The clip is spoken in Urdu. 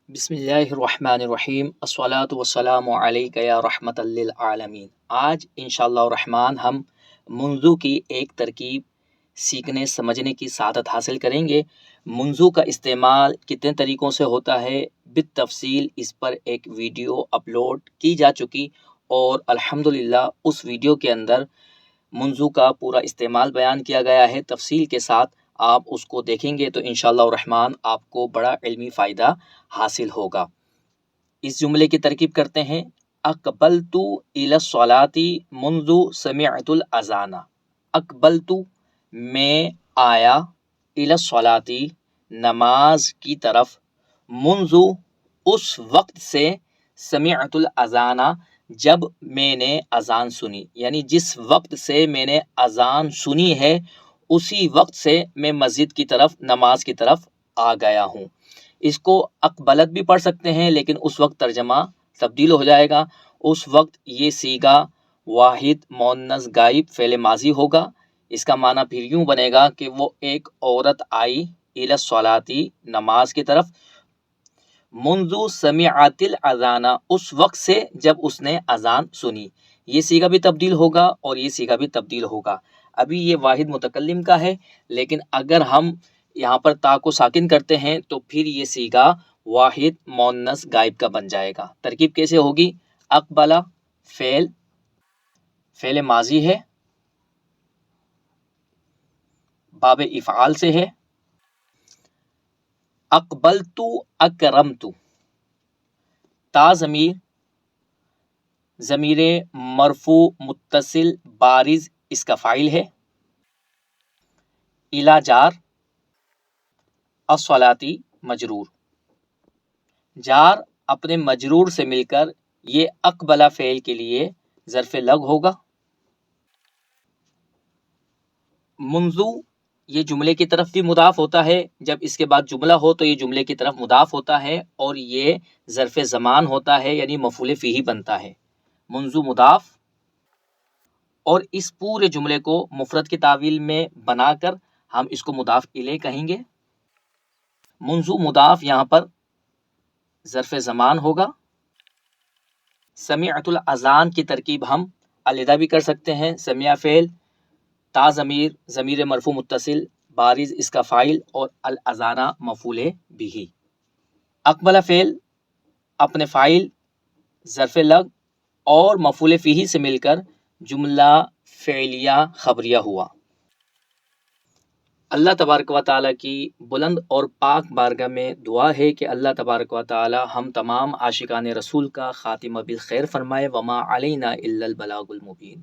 بسم اللہ الرحمن الرحیم الصلاۃ والسلام علیک یا رحمت للعالمین۔ آج انشاءاللہ الرحمن ہم منذو کی ایک ترکیب سیکھنے سمجھنے کی سعادت حاصل کریں گے۔ منذو کا استعمال کتنے طریقوں سے ہوتا ہے بالتفصیل اس پر ایک ویڈیو اپلوڈ کی جا چکی اور الحمدللہ اس ویڈیو کے اندر منذو کا پورا استعمال بیان کیا گیا ہے تفصیل کے ساتھ۔ آپ اس کو دیکھیں گے تو انشاءاللہ الرحمن آپ کو بڑا علمی فائدہ حاصل ہوگا۔ اس جملے کی ترکیب کرتے ہیں، اقبلت الی الصلاۃ منذ سمعت الاذان۔ اقبلت میں آیا، الی الصلاۃ نماز کی طرف، منذ اس وقت سے، سمعت الاذان جب میں نے اذان سنی، یعنی جس وقت سے میں نے اذان سنی ہے اسی وقت سے میں مسجد کی طرف نماز کی طرف آ گیا ہوں۔ اس کو اقبلت بھی پڑھ سکتے ہیں لیکن اس وقت ترجمہ تبدیل ہو جائے گا۔ اس وقت یہ صیغہ واحد مؤنث غائب فعل ماضی ہوگا۔ اس کا معنی پھر یوں بنے گا کہ وہ ایک عورت آئی الی الصلاۃ نماز کی طرف، منذ سمعت الاذان اس وقت سے جب اس نے اذان سنی۔ یہ صیغہ بھی تبدیل ہوگا اور یہ صیغہ بھی تبدیل ہوگا۔ ابھی یہ واحد متکلم کا ہے لیکن اگر ہم یہاں پر تا کو ساکن کرتے ہیں تو پھر یہ صیغہ واحد مؤنث غائب کا بن جائے گا۔ ترکیب کیسے ہوگی؟ اقبلا فعل ماضی ہے، باب افعال سے ہے۔ اقبلت اکرمت، تا ضمیر مرفوع متصل بارز اس کا فاعل ہے۔ الی جار، الصلاۃ مجرور، جار اپنے مجرور سے مل کر یہ اقبلہ فعل کے لیے ظرف لگ ہوگا۔ منذ یہ جملے کی طرف بھی مضاف ہوتا ہے، جب اس کے بعد جملہ ہو تو یہ جملے کی طرف مضاف ہوتا ہے اور یہ ظرف زمان ہوتا ہے یعنی مفعول فیہ بنتا ہے۔ منذ مضاف، اور اس پورے جملے کو مفرد کی تعویل میں بنا کر ہم اس کو مضاف الیہ کہیں گے۔ منذ مضاف یہاں پر ظرف زمان ہوگا۔ سمعت الاذان کی ترکیب ہم علیحدہ بھی کر سکتے ہیں۔ سمع فعل، تا ضمیر مرفوع متصل بارز اس کا فاعل اور الاذان مفعول بہ۔ اقبل فعل اپنے فاعل، ظرف لگ اور مفعول فیہ سے مل کر جملہ فعلیہ خبریہ ہوا۔ اللہ تبارک و تعالیٰ کی بلند اور پاک بارگاہ میں دعا ہے کہ اللہ تبارک و تعالیٰ ہم تمام عاشقان رسول کا خاتمہ بالخیر فرمائے۔ وما علینا الا البلاغ المبین۔